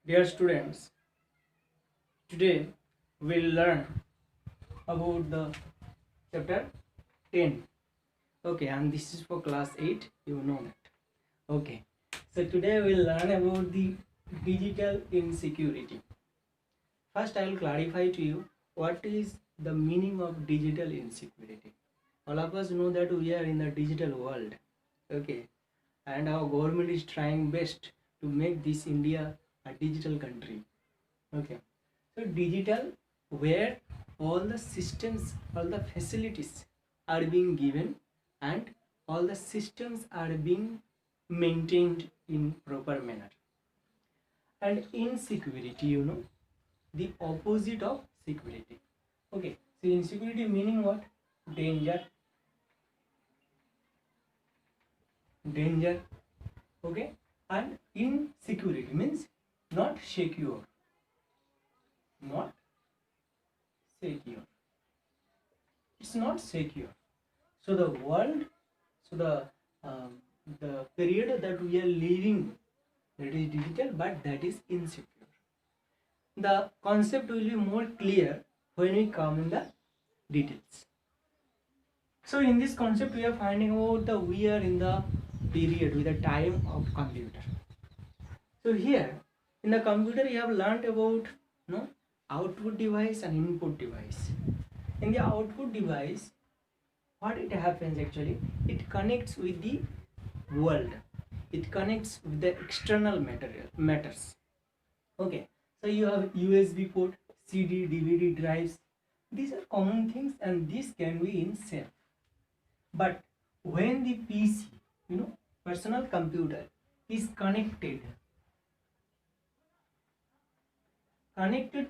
Dear students, today we'll learn about the chapter 10. Okay, and this is for class 8, you know that. Okay, so today we'll learn about the digital insecurity. First, I will clarify to you what is the meaning of digital insecurity. All of us know that we are in the digital world, okay, and our government is trying best to make this India a digital country. Okay, so digital where all the systems, all the facilities are being given and all the systems are being maintained in proper manner. And insecurity, the opposite of security. Okay, so insecurity meaning what? Danger, danger. Okay, and insecurity means not secure, not secure. It's not secure. So the world, so um, the period that we are living, that is digital, but that is insecure. The concept will be more clear when we come in the details. So in this concept, we are finding out that we are in the period with the time of computer. So here in the computer, you have learnt about output device and input device. In the output device, what it happens actually, it connects with the world, it connects with the external matters. Okay, so you have USB port, CD, DVD drives. These are common things and this can be in safe. But when the PC, personal computer is connected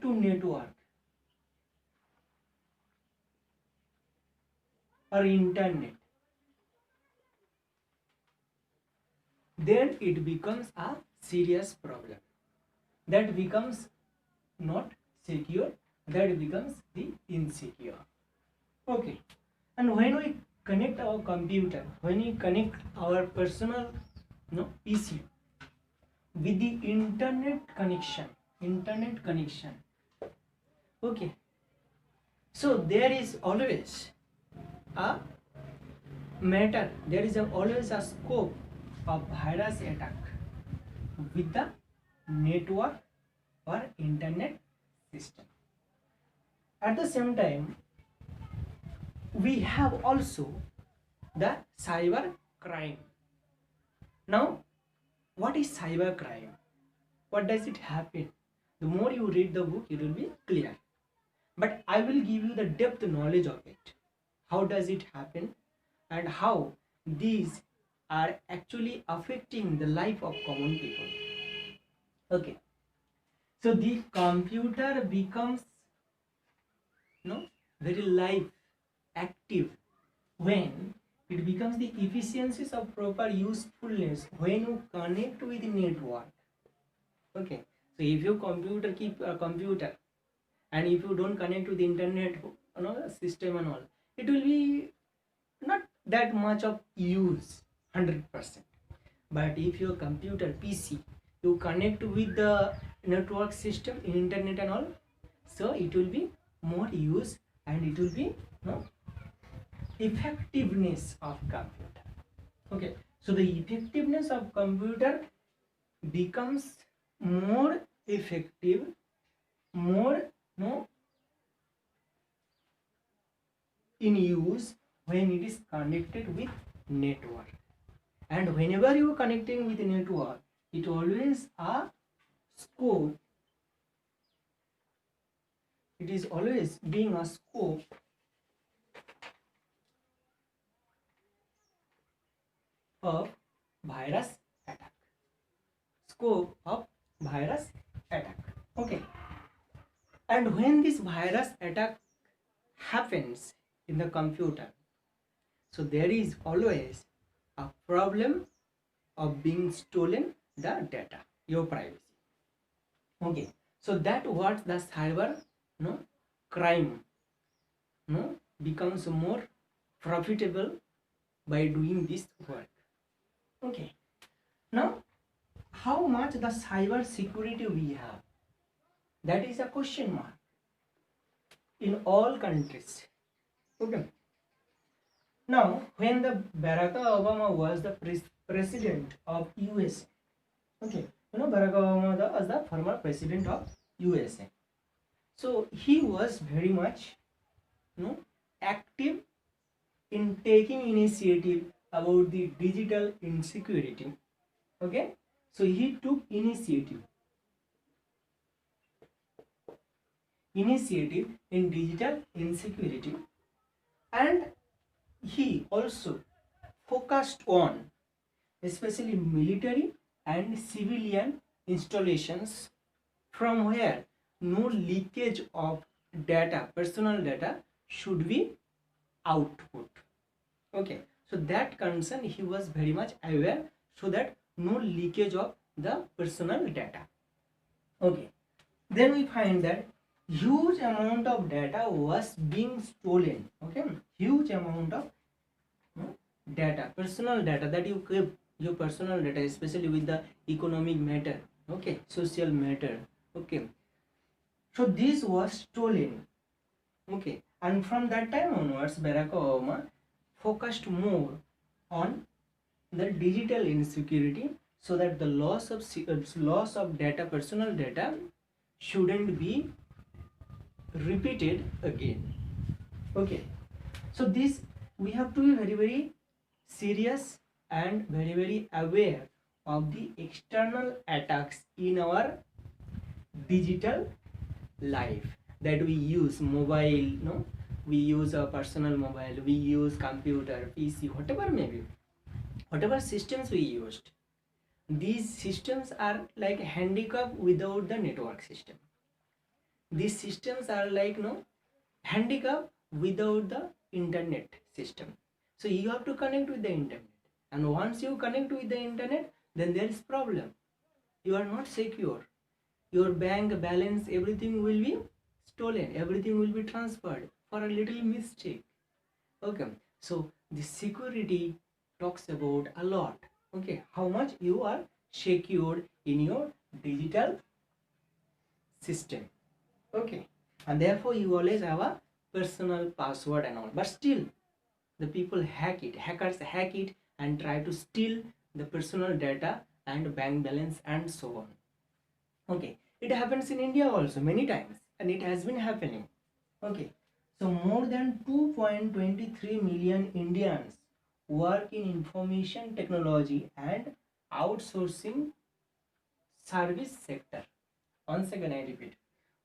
to network or internet, then it becomes a serious problem. That becomes not secure, that becomes the insecure. Okay, and when we connect our computer, when we connect our personal PC with the internet connection, okay, so there is always a always a scope of virus attack with the network or internet system. At the same time, we have also the cyber crime. Now, what is cyber crime? What does it happen? The more you read the book, it will be clear. But I will give you the depth knowledge of it. How does it happen? And how these are actually affecting the life of common people. Okay. So the computer becomes very live, active when it becomes the efficiencies of proper usefulness when you connect with the network. Okay, so if your computer keep a computer and if you don't connect to the internet system and all, it will be not that much of use 100%. But if your computer PC you connect with the network system in internet and all, so it will be more use and it will be effectiveness of computer. Okay, so the effectiveness of computer becomes more effective, more in use when it is connected with network. And whenever you are connecting with the network, it always a scope, it is always being a scope of virus attack, scope of virus attack. Okay, and when this virus attack happens in the computer, so there is always a problem of being stolen the data, your privacy. Okay, so that what the cyber crime becomes more profitable by doing this work. Okay, now how much the cyber security we have, that is a question mark in all countries. Okay. Now, when the Barack Obama was the president of USA, okay, Barack Obama was the former president of USA. So he was very much, active in taking initiative about the digital insecurity. Okay, so he took initiative in digital insecurity, and he also focused on especially military and civilian installations from where no leakage of data, personal data, should be output. Okay, so that concern he was very much aware, so that no leakage of the personal data. Okay, then we find that huge amount of data was being stolen. Okay, huge amount of data, personal data, that you keep, your personal data, especially with the economic matter, okay, social matter. Okay, so this was stolen. Okay, and from that time onwards, Barack Obama focused more on the digital insecurity, so that the loss of data, personal data, shouldn't be repeated again. Okay, so this, we have to be very very serious and very very aware of the external attacks in our digital life, that we use mobile, no, we use a personal mobile, we use computer, PC, whatever maybe, whatever systems we used, these systems are like handicap without the network system. These systems are like, no, handicap without the internet system. So you have to connect with the internet, and once you connect with the internet, then there is problem, you are not secure, your bank balance, everything will be stolen, everything will be transferred for a little mistake. Okay, so the security talks about a lot. Okay, how much you are secured in your digital system. Okay, and therefore you always have a personal password and all, but still the people hack it, hackers hack it, and try to steal the personal data and bank balance and so on. Okay, it happens in India also many times, and it has been happening. Okay, so more than 2.23 million Indians work in information technology and outsourcing service sector. Once again I repeat,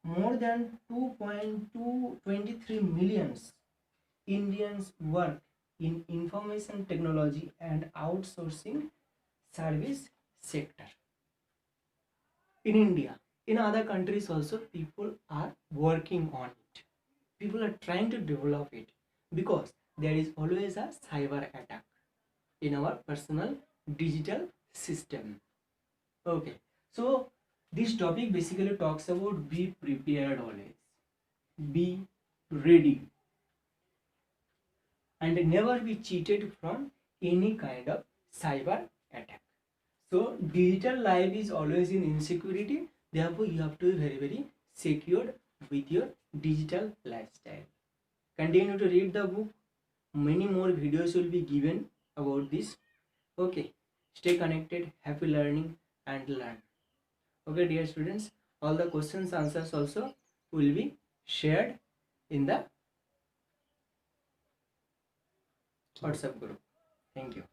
more than 2.223 millions Indians work in information technology and outsourcing service sector in India. In other countries also, people are working on it, people are trying to develop it, because there is always a cyber attack in our personal digital system. Okay, so this topic basically talks about be prepared always, be ready, and never be cheated from any kind of cyber attack. So digital life is always in insecurity, therefore you have to be very very secured with your digital lifestyle. Continue to read the book, many more videos will be given about this. Okay, stay connected, happy learning and learn. Okay dear students, all the questions answers also will be shared in the WhatsApp group. Thank you.